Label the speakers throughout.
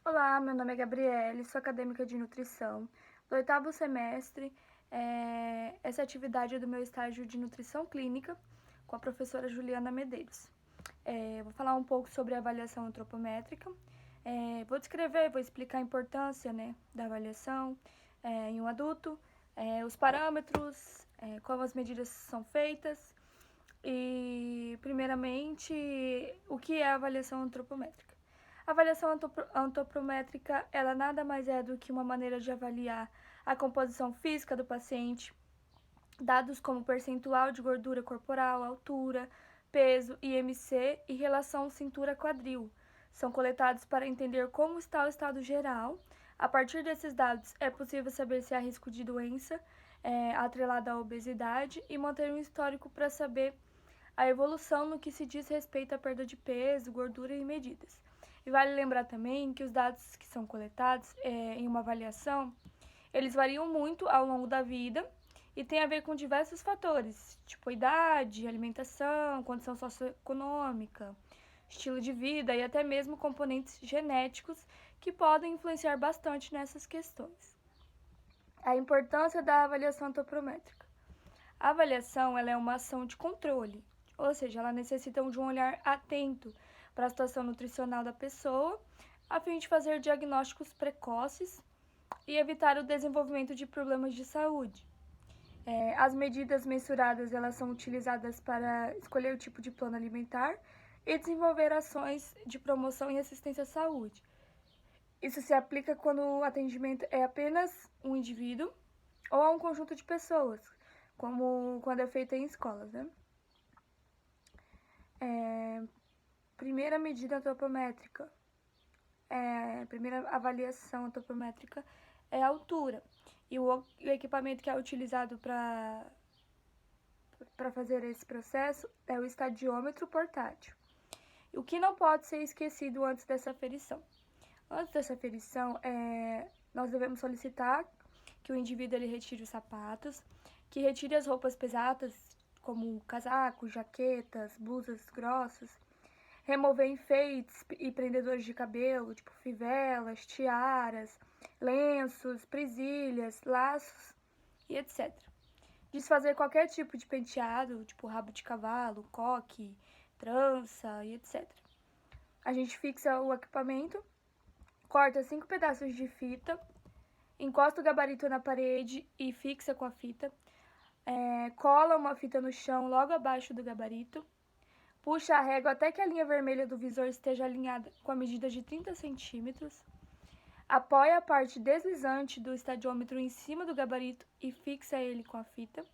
Speaker 1: Olá, meu nome é Gabriele, sou acadêmica de nutrição do oitavo semestre. Essa atividade é do meu estágio de nutrição clínica com a professora Juliana Medeiros. Vou falar um pouco sobre a avaliação antropométrica. Vou descrever, vou explicar a importância, né, da avaliação em um adulto, os parâmetros, como as medidas são feitas e, primeiramente, o que é a avaliação antropométrica. A avaliação antropométrica, ela nada mais é do que uma maneira de avaliar a composição física do paciente, dados como percentual de gordura corporal, altura, peso, IMC e relação cintura-quadril. São coletados para entender como está o estado geral. A partir desses dados, é possível saber se há risco de doença atrelada à obesidade e manter um histórico para saber a evolução no que se diz respeito à perda de peso, gordura e medidas. E vale lembrar também que os dados que são coletados em uma avaliação, eles variam muito ao longo da vida e tem a ver com diversos fatores, tipo idade, alimentação, condição socioeconômica, estilo de vida e até mesmo componentes genéticos que podem influenciar bastante nessas questões. A importância da avaliação antropométrica. A avaliação ela é uma ação de controle, ou seja, ela necessita de um olhar atento para a situação nutricional da pessoa, a fim de fazer diagnósticos precoces e evitar o desenvolvimento de problemas de saúde. As medidas mensuradas elas são utilizadas para escolher o tipo de plano alimentar e desenvolver ações de promoção e assistência à saúde. Isso se aplica quando o atendimento é apenas um indivíduo ou a um conjunto de pessoas, como quando é feito em escolas, né? Primeira medida antropométrica, primeira avaliação antropométrica é a altura. E o equipamento que é utilizado para fazer esse processo é o estadiômetro portátil. E o que não pode ser esquecido antes dessa aferição? Antes dessa aferição, nós devemos solicitar que o indivíduo ele retire os sapatos, que retire as roupas pesadas, como casacos, jaquetas, blusas grossas, remover enfeites e prendedores de cabelo, tipo fivelas, tiaras, lenços, presilhas, laços e etc. Desfazer qualquer tipo de penteado, tipo rabo de cavalo, coque, trança e etc. A gente fixa o equipamento, corta 5 pedaços de fita, encosta o gabarito na parede e fixa com a fita, cola uma fita no chão logo abaixo do gabarito, puxa a régua até que a linha vermelha do visor esteja alinhada com a medida de 30 centímetros, apoia a parte deslizante do estadiômetro em cima do gabarito e fixa ele com a fita,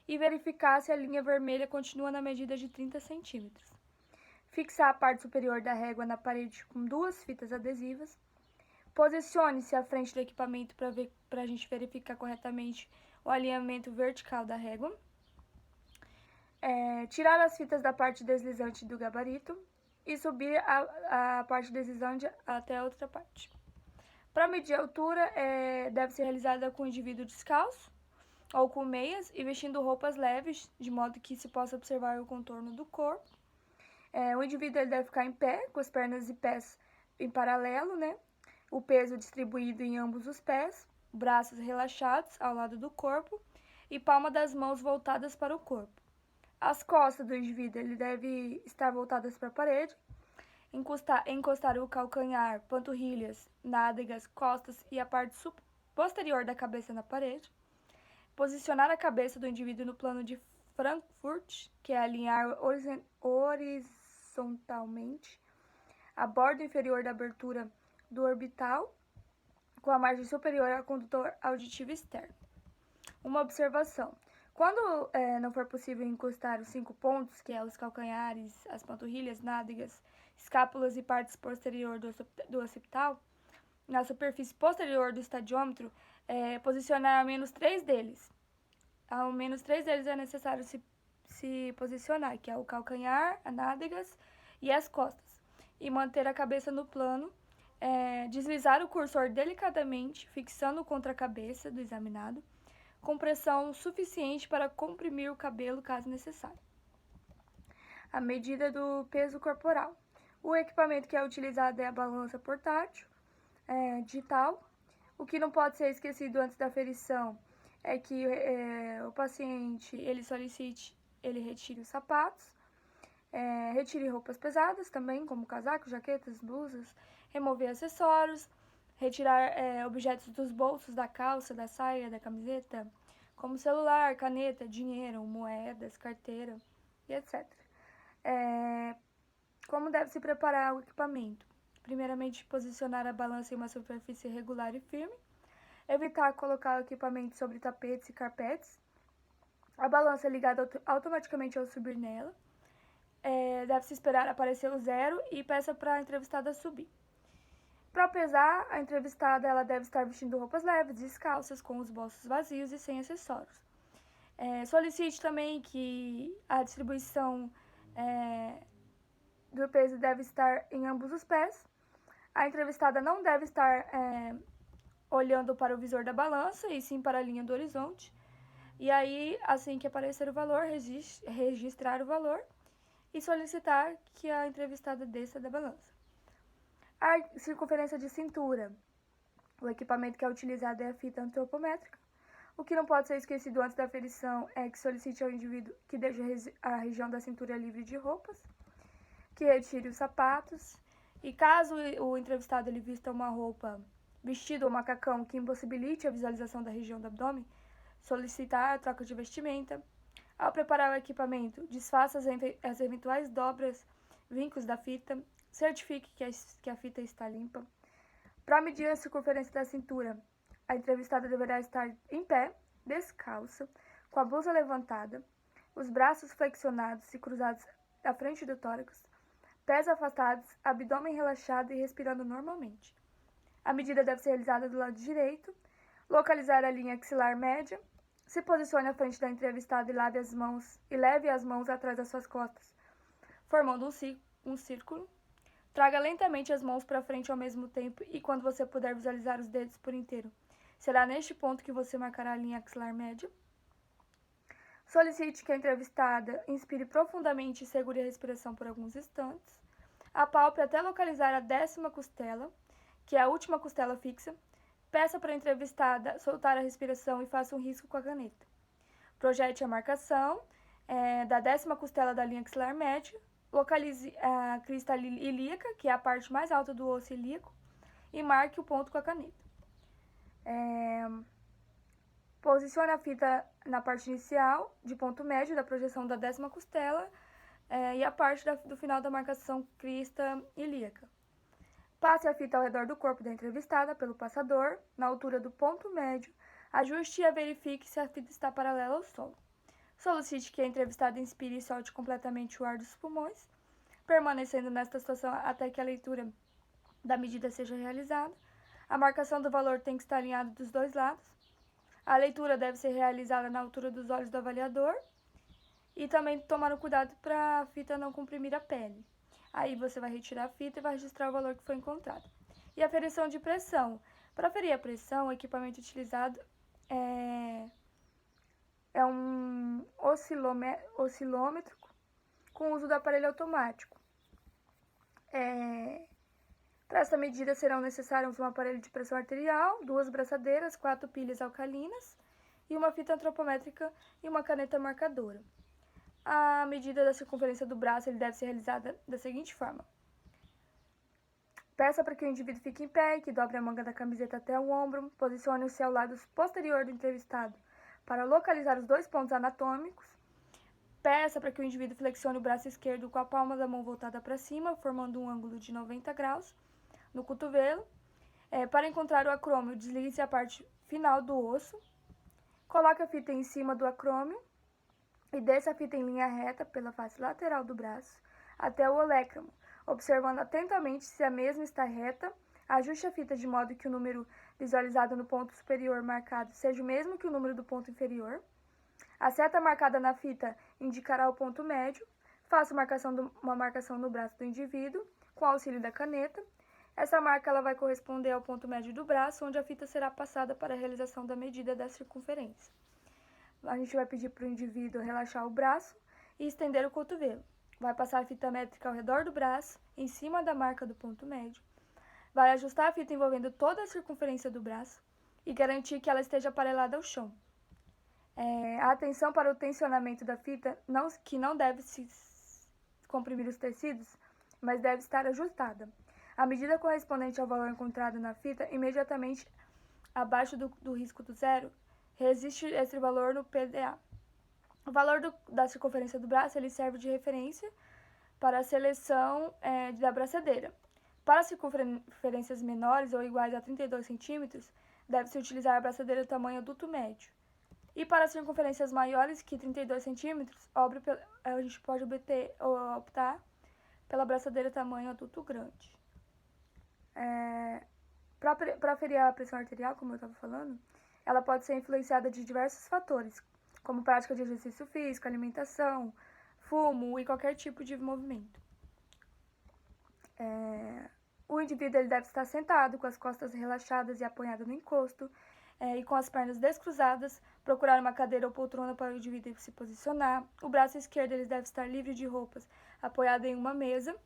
Speaker 1: e verificar se a linha vermelha continua na medida de 30 centímetros. Fixar a parte superior da régua na parede com 2 fitas adesivas. Posicione-se à frente do equipamento para a gente verificar corretamente o alinhamento vertical da régua. Tirar as fitas da parte deslizante do gabarito e subir a parte deslizante até a outra parte. Para medir a altura, deve ser realizada com o indivíduo descalço ou com meias e vestindo roupas leves, de modo que se possa observar o contorno do corpo. O indivíduo ele deve ficar em pé, com as pernas e pés em paralelo, né? O peso distribuído em ambos os pés, braços relaxados ao lado do corpo e palma das mãos voltadas para o corpo. As costas do indivíduo ele deve estar voltadas para a parede, encostar o calcanhar, panturrilhas, nádegas, costas e a parte posterior da cabeça na parede. Posicionar a cabeça do indivíduo no plano de Frankfurt, que é alinhar horizontalmente a borda inferior da abertura do orbital com a margem superior ao condutor auditivo externo. Uma observação. Quando não for possível encostar os 5 pontos, que é os calcanhares, as panturrilhas, nádegas, escápulas e partes posterior do occipital, na superfície posterior do estadiômetro, posicionar ao menos 3 deles. Ao menos 3 deles é necessário se posicionar, que é o calcanhar, as nádegas e as costas. E manter a cabeça no plano, deslizar o cursor delicadamente, fixando contra a cabeça do examinado, com pressão suficiente para comprimir o cabelo caso necessário. A medida do peso corporal. O equipamento que é utilizado é a balança portátil. digital. O que não pode ser esquecido antes da aferição é que o paciente ele solicite, ele retire os sapatos, retire roupas pesadas também, como casacos, jaquetas, blusas, remover acessórios, retirar objetos dos bolsos da calça, da saia, da camiseta, como celular, caneta, dinheiro, moedas, carteira e etc. Como deve se preparar o equipamento? Primeiramente, posicionar a balança em uma superfície regular e firme. Evitar colocar o equipamento sobre tapetes e carpetes. A balança é ligada automaticamente ao subir nela. Deve-se esperar aparecer o zero e peça para a entrevistada subir. Para pesar, a entrevistada ela deve estar vestindo roupas leves, descalças, com os bolsos vazios e sem acessórios. Solicite também que a distribuição do peso deve estar em ambos os pés. A entrevistada não deve estar olhando para o visor da balança e sim para a linha do horizonte. E aí, assim que aparecer o valor, registrar o valor e solicitar que a entrevistada desça da balança. A circunferência de cintura. O equipamento que é utilizado é a fita antropométrica. O que não pode ser esquecido antes da aferição é que solicite ao indivíduo que deixe a região da cintura livre de roupas, que retire os sapatos, e caso o entrevistado ele vista uma roupa, vestido ou macacão que impossibilite a visualização da região do abdômen, solicitar a troca de vestimenta. Ao preparar o equipamento, desfaça as eventuais dobras, vincos da fita, certifique que a fita está limpa. Para medir a circunferência da cintura, a entrevistada deverá estar em pé, descalça, com a blusa levantada, os braços flexionados e cruzados à frente do tórax, pés afastados, abdômen relaxado e respirando normalmente. A medida deve ser realizada do lado direito. Localizar a linha axilar média. Se posicione à frente da entrevistada e leve as mãos atrás das suas costas, formando um círculo. Traga lentamente as mãos para frente ao mesmo tempo e quando você puder visualizar os dedos por inteiro. Será neste ponto que você marcará a linha axilar média. Solicite que a entrevistada inspire profundamente e segure a respiração por alguns instantes. Apalpe até localizar a 10ª costela, que é a última costela fixa. Peça para a entrevistada soltar a respiração e faça um risco com a caneta. Projete a marcação da 10ª costela da linha axilar média. Localize a crista ilíaca, que é a parte mais alta do osso ilíaco, e marque o ponto com a caneta. Posicione a fita na parte inicial, de ponto médio da projeção da 10ª costela e a parte do final da marcação crista ilíaca. Passe a fita ao redor do corpo da entrevistada pelo passador, na altura do ponto médio, ajuste e verifique se a fita está paralela ao solo. Solicite que a entrevistada inspire e solte completamente o ar dos pulmões, permanecendo nesta situação até que a leitura da medida seja realizada. A marcação do valor tem que estar alinhada dos dois lados. A leitura deve ser realizada na altura dos olhos do avaliador e também tomar cuidado para a fita não comprimir a pele. Aí você vai retirar a fita e vai registrar o valor que foi encontrado. E a aferição de pressão. Para aferir a pressão, o equipamento utilizado é um oscilômetro com uso do aparelho automático. Para essa medida serão necessários um aparelho de pressão arterial, 2 braçadeiras, 4 pilhas alcalinas e uma fita antropométrica e uma caneta marcadora. A medida da circunferência do braço ele deve ser realizada da seguinte forma. Peça para que o indivíduo fique em pé e que dobre a manga da camiseta até o ombro. Posicione-se ao lado posterior do entrevistado para localizar os 2 pontos anatômicos. Peça para que o indivíduo flexione o braço esquerdo com a palma da mão voltada para cima, formando um ângulo de 90 graus no cotovelo. Para encontrar o acrômio, deslize a parte final do osso. Coloque a fita em cima do acrômio e desça a fita em linha reta pela face lateral do braço até o olecramo, observando atentamente se a mesma está reta. Ajuste a fita de modo que o número visualizado no ponto superior marcado seja o mesmo que o número do ponto inferior. A seta marcada na fita indicará o ponto médio. Faça uma marcação no braço do indivíduo com auxílio da caneta. Essa marca ela vai corresponder ao ponto médio do braço, onde a fita será passada para a realização da medida da circunferência. A gente vai pedir para o indivíduo relaxar o braço e estender o cotovelo. Vai passar a fita métrica ao redor do braço, em cima da marca do ponto médio. vai ajustar a fita envolvendo toda a circunferência do braço e garantir que ela esteja paralelada ao chão. A atenção para o tensionamento da fita, que não deve se comprimir os tecidos, mas deve estar ajustada. A medida correspondente ao valor encontrado na fita, imediatamente abaixo do risco do zero, resiste esse valor no PDA. O valor da circunferência do braço ele serve de referência para a seleção da braçadeira. Para circunferências menores ou iguais a 32 centímetros, deve-se utilizar a braçadeira tamanho adulto médio. E para circunferências maiores que 32 centímetros, a gente pode optar pela braçadeira tamanho adulto grande. Para aferir a pressão arterial, como eu estava falando, ela pode ser influenciada de diversos fatores, como prática de exercício físico, alimentação, fumo e qualquer tipo de movimento. O indivíduo ele deve estar sentado, com as costas relaxadas e apoiado no encosto, e com as pernas descruzadas, procurar uma cadeira ou poltrona para o indivíduo se posicionar. O braço esquerdo ele deve estar livre de roupas, apoiado em uma mesa,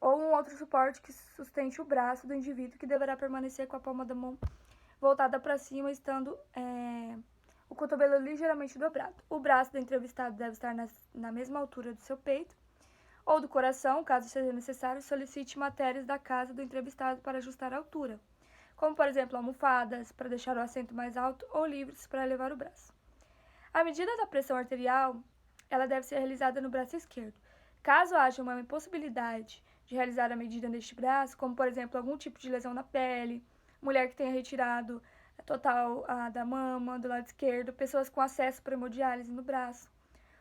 Speaker 1: ou um outro suporte que sustente o braço do indivíduo, que deverá permanecer com a palma da mão voltada para cima, estando o cotovelo ligeiramente dobrado. O braço do entrevistado deve estar na mesma altura do seu peito ou do coração. Caso seja necessário, solicite matérias da casa do entrevistado para ajustar a altura, como, por exemplo, almofadas para deixar o assento mais alto ou livros para elevar o braço. A medida da pressão arterial ela deve ser realizada no braço esquerdo. Caso haja uma impossibilidade de realizar a medida neste braço, como, por exemplo, algum tipo de lesão na pele, mulher que tenha retirado total da mama do lado esquerdo, pessoas com acesso para hemodiálise no braço,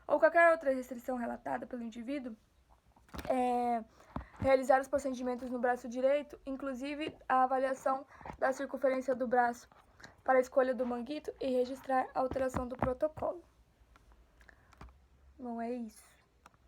Speaker 1: ou qualquer outra restrição relatada pelo indivíduo, realizar os procedimentos no braço direito, inclusive a avaliação da circunferência do braço para a escolha do manguito e registrar a alteração do protocolo. Bom, é isso.